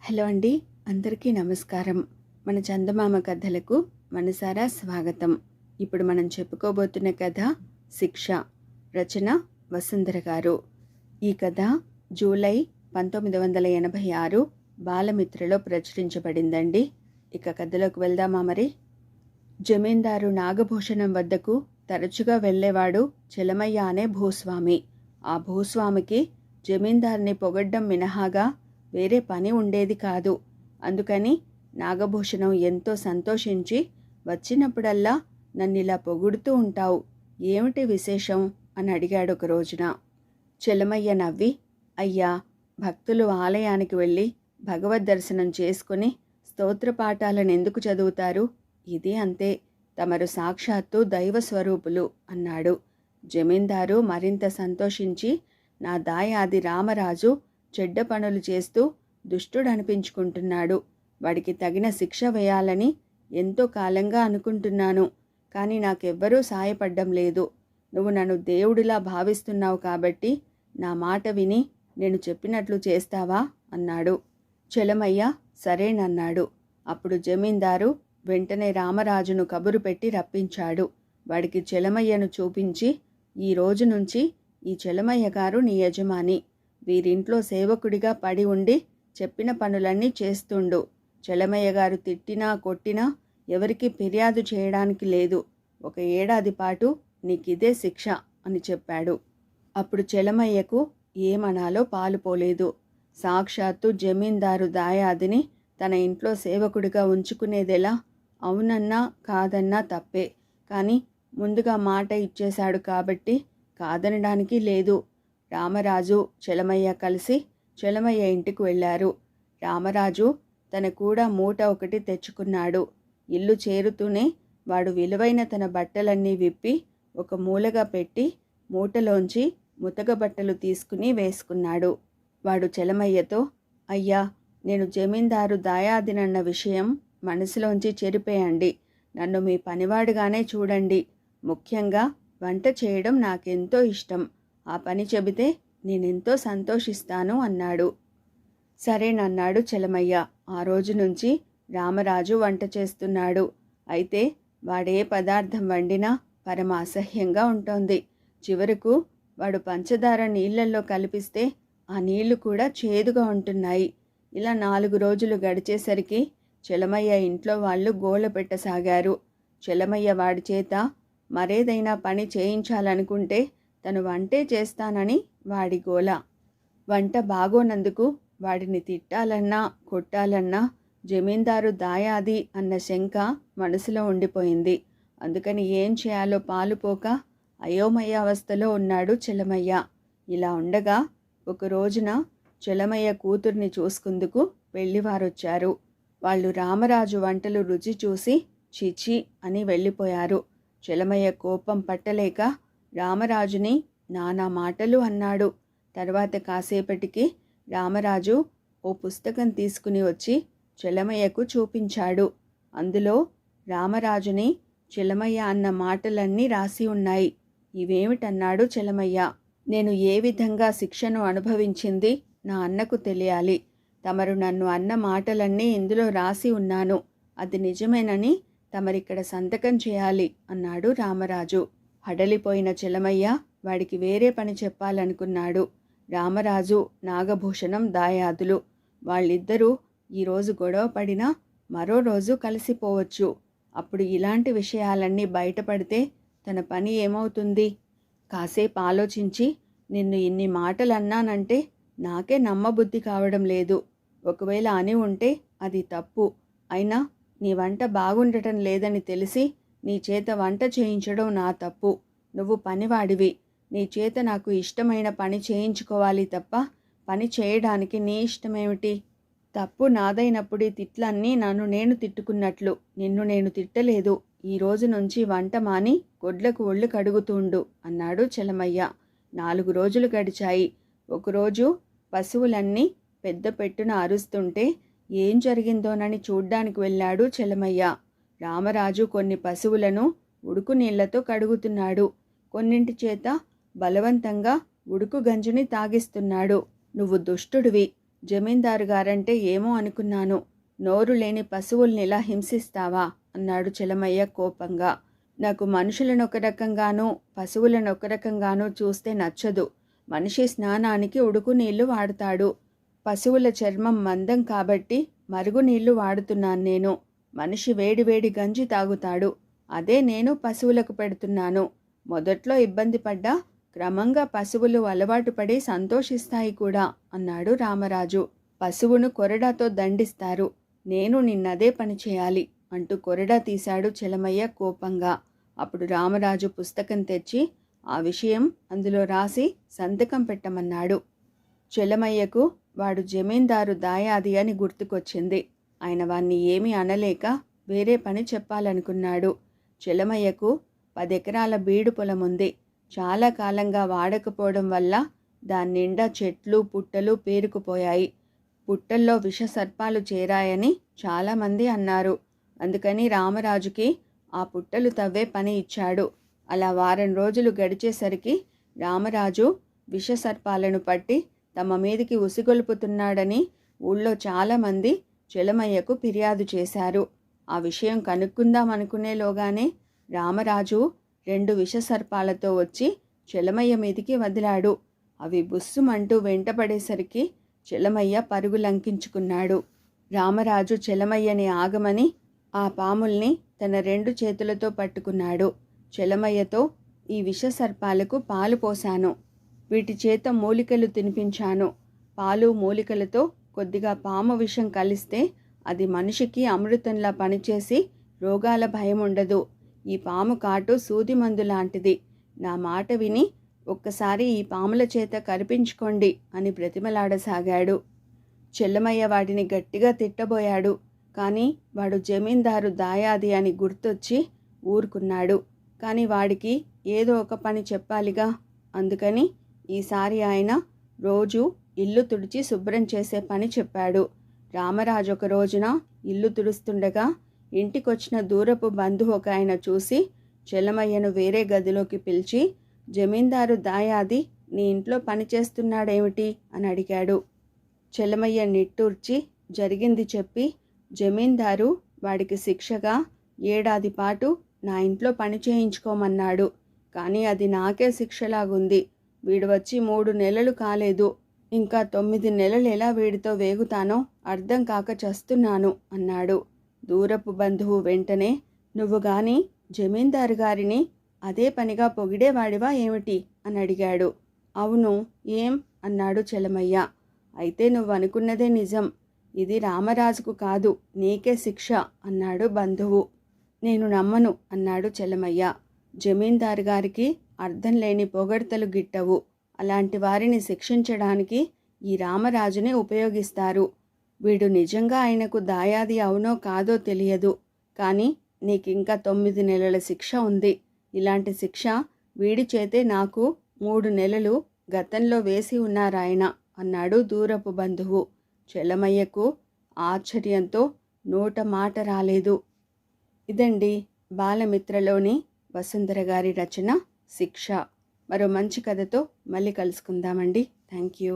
Hello అండి, అందరికీ నమస్కారం. మన చందమామ కథలకు మనసారా స్వాగతం. ఇప్పుడు మనం చెప్పుకోబోతున్న కథ శిక్ష. రచన వసుంధర గారు. ఈ కథ జూలై 1986 బాలమిత్రలో ప్రచురించబడిందండి. ఇక కథలోకి వెళ్దామా మరి. జమీందారు నాగభూషణం వద్దకు తరచుగా వెళ్ళేవాడు చలమయ్య అనే భూస్వామి. ఆ భూస్వామికి జమీందార్ని పొగడ్డం మినహాగా వేరే పని ఉండేది కాదు. అందుకని నాగభూషణం ఎంతో సంతోషించి వచ్చినప్పుడల్లా నన్నిలా పొగుడుతూ ఉంటావు, ఏమిటి విశేషం అని అడిగాడు ఒక రోజున. చలమయ్య నవ్వి, అయ్యా, భక్తులు ఆలయానికి వెళ్ళి భగవద్ దర్శనం చేసుకుని స్తోత్రపాఠాలను ఎందుకు చదువుతారు? ఇది అంతే, తమరు సాక్షాత్తు దైవ స్వరూపులు అన్నాడు. జమీందారు మరింత సంతోషించి, నా దాయాది రామరాజు చెడ్డ పనులు చేస్తూ దుష్టుడనిపించుకుంటున్నాడు, వాడికి తగిన శిక్ష వేయాలని ఎంతో కాలంగా అనుకుంటున్నాను, కానీ నాకెవ్వరూ సాయపడ్డం లేదు. నువ్వు నన్ను దేవుడిలా భావిస్తున్నావు కాబట్టి నా మాట విని నేను చెప్పినట్లు చేస్తావా అన్నాడు. చలమయ్య సరేనన్నాడు. అప్పుడు జమీందారు వెంటనే రామరాజును కబురు పెట్టి రప్పించాడు. వాడికి చలమయ్యను చూపించి, ఈ రోజు నుంచి ఈ చలమయ్య గారు నీ యజమాని, వీరింట్లో సేవకుడిగా పడి ఉండి చెప్పిన పనులన్నీ చేస్తుండు. చలమయ్య గారు తిట్టినా కొట్టినా ఎవరికి ఫిర్యాదు చేయడానికి లేదు. 1 ఏడాది పాటు నీకిదే శిక్ష అని చెప్పాడు. అప్పుడు చలమయ్యకు ఏమనాలో పాలుపోలేదు. సాక్షాత్తు జమీందారు దాయాదిని తన ఇంట్లో సేవకుడిగా ఉంచుకునేదెలా? అవునన్నా కాదన్నా తప్పే, కానీ ముందుగా మాట ఇచ్చేశాడు కాబట్టి కాదనడానికి లేదు. రామరాజు చలమయ్య కలిసి చలమయ్య ఇంటికి వెళ్ళారు. రామరాజు తన కూడా మూట ఒకటి తెచ్చుకున్నాడు. ఇల్లు చేరుతూనే వాడు విలువైన తన బట్టలన్నీ విప్పి ఒక మూలగా పెట్టి మూటలోంచి ముతక బట్టలు తీసుకుని వేసుకున్నాడు. వాడు చలమయ్యతో, అయ్యా, నేను జమీందారు దాయాదినన్న విషయం మనసులోంచి చెరిపేయండి. నన్ను మీ పనివాడుగానే చూడండి. ముఖ్యంగా వంట చేయడం నాకెంతో ఇష్టం. ఆ పని చెబితే నేనెంతో సంతోషిస్తాను అన్నాడు. సరేనన్నాడు చలమయ్య. ఆ రోజు నుంచి రామరాజు వంట చేస్తున్నాడు. అయితే వాడే పదార్థం వండినా పరమ అసహ్యంగా ఉంటుంది. చివరకు వాడు పంచదార నీళ్లలో కలిపిస్తే ఆ నీళ్లు కూడా చేదుగా ఉంటున్నాయి. ఇలా 4 రోజులు గడిచేసరికి చలమయ్య ఇంట్లో వాళ్ళు గోల పెట్టసాగారు. చలమయ్య వాడి చేత మరేదైనా పని చేయించాలనుకుంటే తను వంటే చేస్తానని వాడి గోల. వంట బాగోనందుకు వాడిని తిట్టాలన్నా కొట్టాలన్నా జమీందారు దాయాది అన్న శంక మనసులో ఉండిపోయింది. అందుకని ఏం చేయాలో పాలుపోక అయోమయ అవస్థలో ఉన్నాడు చలమయ్య. ఇలా ఉండగా ఒక రోజున చలమయ్య కూతుర్ని చూసుకుందుకు పెళ్లివారొచ్చారు. వాళ్ళు రామరాజు వంటలు రుచి చూసి చిచి అని వెళ్ళిపోయారు. చలమయ్య కోపం పట్టలేక రామరాజుని నానా మాటలు అన్నాడు. తర్వాత కాసేపటికి రామరాజు ఓ పుస్తకం తీసుకుని వచ్చి చలమయ్యకు చూపించాడు. అందులో రామరాజుని చలమయ్య అన్న మాటలన్నీ రాసి ఉన్నాయి. ఇవేమిటన్నాడు చలమయ్య. నేను ఏ విధంగా శిక్షను అనుభవించింది నా అన్నకు తెలియాలి. తమరు నన్ను అన్న మాటలన్నీ ఇందులో రాసి ఉన్నాను. అది నిజమేనని తమరిక్కడ సంతకం చేయాలి అన్నాడు రామరాజు. హడలిపోయిన చలమయ్య వాడికి వేరే పని చెప్పాలనుకున్నాడు. రామరాజు నాగభూషణం దాయాదులు, వాళ్ళిద్దరూ ఈరోజు గొడవ పడినా మరో రోజు కలిసిపోవచ్చు. అప్పుడు ఇలాంటి విషయాలన్నీ బయటపడితే తన పని ఏమవుతుంది? కాసేపు ఆలోచించి, నిన్ను ఇన్ని మాటలు అన్నానంటే నాకే నమ్మబుద్ధి కావడం లేదు. ఒకవేళ అని ఉంటే అది తప్పు. అయినా నీ వంట బాగుండటం లేదని తెలిసి నీ చేత వంట చేయించడం నా తప్పు. నువ్వు పనివాడివి, నీ చేత నాకు ఇష్టమైన పని చేయించుకోవాలి తప్ప పని చేయడానికి నీ ఇష్టమేమిటి? తప్పు నాదైనప్పుడు ఈ తిట్లన్నీ నన్ను నేను తిట్టుకున్నట్లు నిన్ను నేను తిట్టలేదు. ఈ రోజు నుంచి వంట మాని గొడ్లకు ఒళ్ళు కడుగుతుండు అన్నాడు చలమయ్య. 4 రోజులు గడిచాయి. ఒకరోజు పశువులన్నీ పెద్ద పెట్టున అరుస్తుంటే ఏం జరిగిందోనని చూడ్డానికి వెళ్ళాడు చలమయ్య. రామరాజు కొన్ని పశువులను ఉడుకు నీళ్లతో కడుగుతున్నాడు. కొన్నింటి చేత బలవంతంగా ఉడుకు గంజిని తాగిస్తున్నాడు. నువ్వు దుష్టుడివి, జమీందారు గారంటే ఏమో అనుకున్నాను. నోరు లేని పశువుల్ని ఇలా హింసిస్తావా అన్నాడు చలమయ్య కోపంగా. నాకు మనుషులను ఒక రకంగానూ పశువులను ఒక రకంగానూ చూస్తే నచ్చదు. మనిషి స్నానానికి ఉడుకు నీళ్లు వాడతాడు. పశువుల చర్మం మందం కాబట్టి మరుగునీళ్లు వాడుతున్నాను నేను. మనిషి వేడివేడి గంజి తాగుతాడు. అదే నేను పశువులకు పెడుతున్నాను. మొదట్లో ఇబ్బంది పడ్డా క్రమంగా పశువులు అలవాటు పడి సంతోషిస్తాయి కూడా అన్నాడు రామరాజు. పశువును కొరడాతో దండిస్తారు. నేను నిన్నదే పని చేయాలి అంటూ కొరడా తీశాడు చలమయ్య కోపంగా. అప్పుడు రామరాజు పుస్తకం తెచ్చి ఆ విషయం అందులో రాసి సంతకం పెట్టమన్నాడు. చలమయ్యకు వాడు జమీందారు దాయాది అని గుర్తుకొచ్చింది. ఆయన వాణ్ణి ఏమీ అనలేక వేరే పని చెప్పాలనుకున్నాడు. చలమయ్యకు 10 ఎకరాల బీడు పొలం ఉంది. చాలా కాలంగా వాడకపోవడం వల్ల దాని నిండా చెట్లు పుట్టలు పేరుకుపోయాయి. పుట్టల్లో విషసర్పాలు చేరాయని చాలామంది అన్నారు. అందుకని రామరాజుకి ఆ పుట్టలు తవ్వే పని ఇచ్చాడు. అలా వారం రోజులు గడిచేసరికి రామరాజు విషసర్పాలను పట్టి తమ మీదికి ఉసిగొలుపుతున్నాడని ఊళ్ళో చాలామంది చలమయ్యకు ఫిర్యాదు చేశారు. ఆ విషయం కనుక్కుందామనుకునేలోగానే రామరాజు 2 విషసర్పాలతో వచ్చి చలమయ్య మీదికి వదిలాడు. అవి బుస్సుమంటూ వెంటపడేసరికి చలమయ్య పరుగులంకించుకున్నాడు. రామరాజు చలమయ్యని ఆగమని ఆ పాముల్ని తన 2 చేతులతో పట్టుకున్నాడు. చలమయ్యతో, ఈ విషసర్పాలకు పాలు పోశాను. వీటి చేత మూలికలు తినిపించాను. పాలు మూలికలతో కొద్దిగా పాము విషం కలిస్తే అది మనిషికి అమృతంలా పనిచేసి రోగాల భయం ఉండదు. ఈ పాము కాటు సూది మందు లాంటిది. నా మాట విని ఒక్కసారి ఈ పాముల చేత కరిపించుకోండి అని బ్రతిమలాడసాగాడు. చెల్లమయ్య వాడిని గట్టిగా తిట్టబోయాడు. కానీ వాడు జమీందారు దాయాది అని గుర్తొచ్చి ఊరుకున్నాడు. కానీ వాడికి ఏదో ఒక పని చెప్పాలిగా. అందుకని ఈసారి ఆయన రోజు ఇల్లు తుడిచి శుభ్రం చేసే పని చెప్పాడు. రామరాజు ఒక రోజున ఇల్లు తుడుస్తుండగా ఇంటికొచ్చిన దూరపు బంధువు ఒక ఆయన చూసి చలమయ్యను వేరే గదిలోకి పిలిచి, జమీందారు దాయాది నీ ఇంట్లో పని చేస్తున్నాడేమిటి అని అడిగాడు. చలమయ్య నిట్టూర్చి జరిగింది చెప్పి, జమీందారు వాడికి శిక్షగా 1 ఏడాది పాటు నా ఇంట్లో పని చేయించుకోమన్నాడు. కానీ అది నాకే శిక్షలాగుంది. వీడు వచ్చి 3 నెలలు కాలేదు. ఇంకా 9 నెలలు ఎలా వీడితో వేగుతానో అర్థం కాక చస్తున్నాను అన్నాడు. దూరపు బంధువు వెంటనే, నువ్వు గాని జమీందారు గారిని అదే పనిగా పొగిడేవాడివా ఏమిటి అని అడిగాడు. అవును, ఏం అన్నాడు చలమయ్య. అయితే నువ్వు అనుకున్నదే నిజం. ఇది రామరాజుకు కాదు, నీకే శిక్ష అన్నాడు బంధువు. నేను నమ్మను అన్నాడు చలమయ్య. జమీందారు గారికి అర్థం లేని పొగడ్తలు గిట్టవు. అలాంటి వారిని శిక్షించడానికి ఈ రామరాజునే ఉపయోగిస్తారు. వీడు నిజంగా ఆయనకు దాయాది అవునో కాదో తెలియదు. కానీ నీకింకా 9 నెలల శిక్ష ఉంది. ఇలాంటి శిక్ష వీడి చేతే నాకు 3 నెలలు గతంలో వేసి ఉన్నారాయన అన్నాడు దూరపు బంధువు. చలమయ్యకు ఆశ్చర్యంతో నోట మాట రాలేదు. ఇదండి బాలమిత్రలోని వసుంధర గారి రచన శిక్ష. మరో మంచి కథతో మళ్ళీ కలుసుకుందామండి. Thank you.